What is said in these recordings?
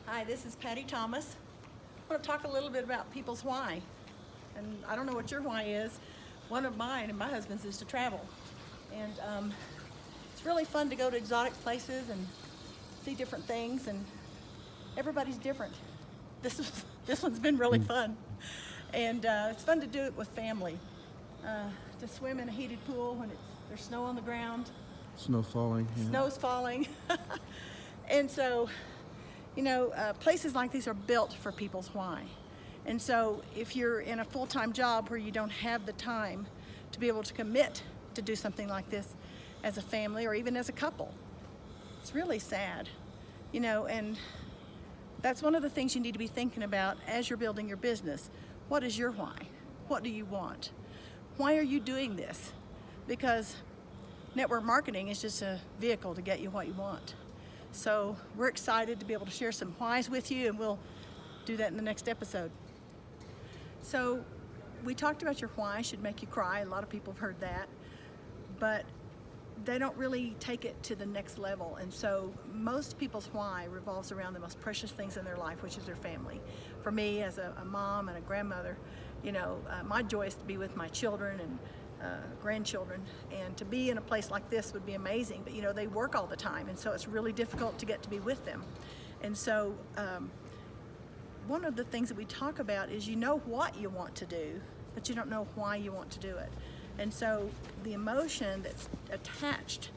Hi, this is Patty Thomas. I want to talk a little bit about people's why. And I don't know what your why is. One of mine and my husband's is to travel. And it's really fun to go to exotic places and see different things, and everybody's different. This one's been really fun. And it's fun to do it with family. To swim in a heated pool when there's snow on the ground. Snow falling. Yeah. Snow's falling. And so, places like these are built for people's why. And so if you're in a full-time job where you don't have the time to be able to commit to do something like this as a family or even as a couple, it's really sad, and that's one of the things you need to be thinking about as you're building your business. What is your why? What do you want? Why are you doing this? Because network marketing is just a vehicle to get you what you want. So we're excited to be able to share some whys with you, and we'll do that in the next episode. So we talked about your why should make you cry. A lot of people have heard that, but they don't really take it to the next level. And so most people's why revolves around the most precious things in their life, which is their family. For me, as a mom and a grandmother, my joy is to be with my children and grandchildren, and to be in a place like this would be amazing, but they work all the time, and so it's really difficult to get to be with them. And so one of the things that we talk about is what you want to do, but you don't know why you want to do it. And so the emotion that's attached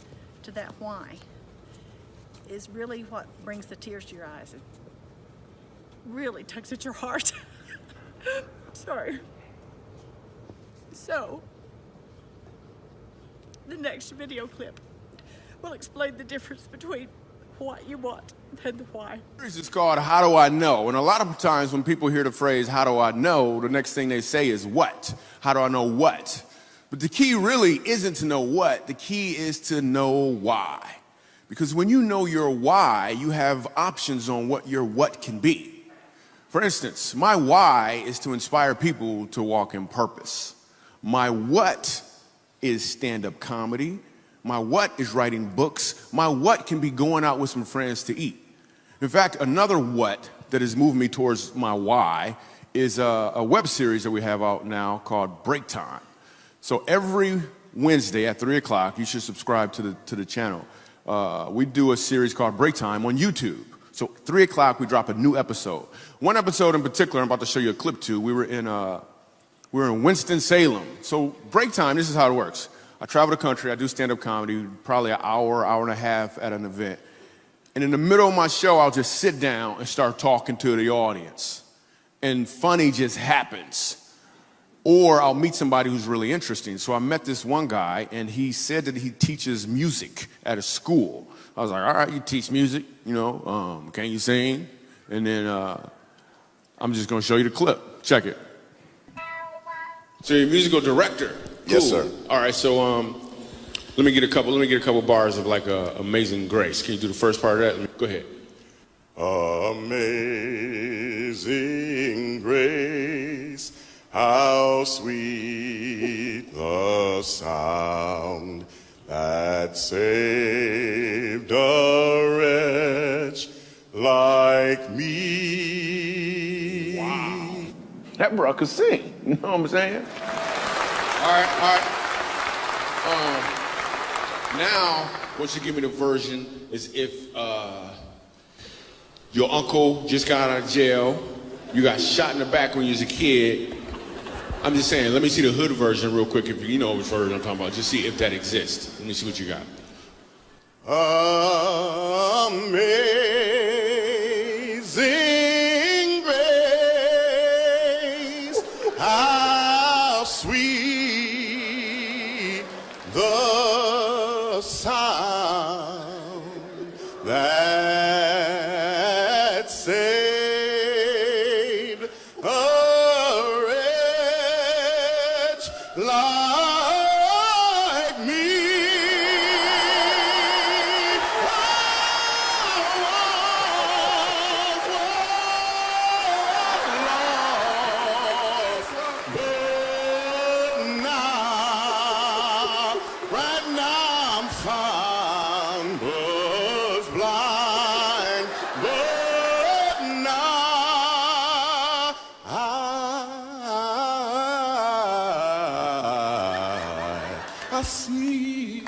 to that why is really what brings the tears to your eyes. It really tugs at your heart. Sorry. So the next video clip will explain the difference between what you want and the why. It's called How Do I Know? And a lot of times when people hear the phrase, how do I know, the next thing they say is what? How do I know what? But the key really isn't to know what, the key is to know why. Because when you know your why, you have options on what your what can be. For instance, my why is to inspire people to walk in purpose. My what is stand-up comedy. My what is writing books. My what can be going out with some friends to eat. In fact, another what that has moved me towards my why is a web series that we have out now called Break Time. So every Wednesday at 3 o'clock, you should subscribe to the channel. We do a series called Break Time on YouTube. So 3 o'clock, we drop a new episode. One episode in particular, I'm about to show you a clip to. We were in Winston-Salem. So break time, this is how it works. I travel the country, I do stand-up comedy, probably an hour and a half at an event. And in the middle of my show, I'll just sit down and start talking to the audience. And funny just happens. Or I'll meet somebody who's really interesting. So I met this one guy, and he said that he teaches music at a school. I was like, all right, you teach music, can you sing? And then I'm just gonna show you the clip. Check it. So you're a musical director. Cool. Yes, sir. All right, so let me get a couple bars of like Amazing Grace. Can you do the first part of that? Go ahead. Amazing grace, how sweet the sound that saved a wretch like me. Wow. That bro could sing, you know what I'm saying? All right. Now, what you give me the version is if your uncle just got out of jail, you got shot in the back when you was a kid. I'm just saying, let me see the hood version real quick, if you know which version I'm talking about. Just see if that exists. Let me see what you got. Amazing grace, how sweet the sound that saved a wretch like me. Right now I'm found, was blind. I see.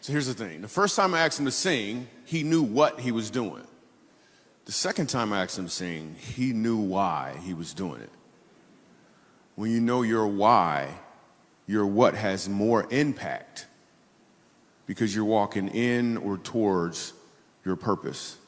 So here's the thing. The first time I asked him to sing, he knew what he was doing. The second time I asked him to sing, he knew why he was doing it. When you know your why, your what has more impact because you're walking in or towards your purpose.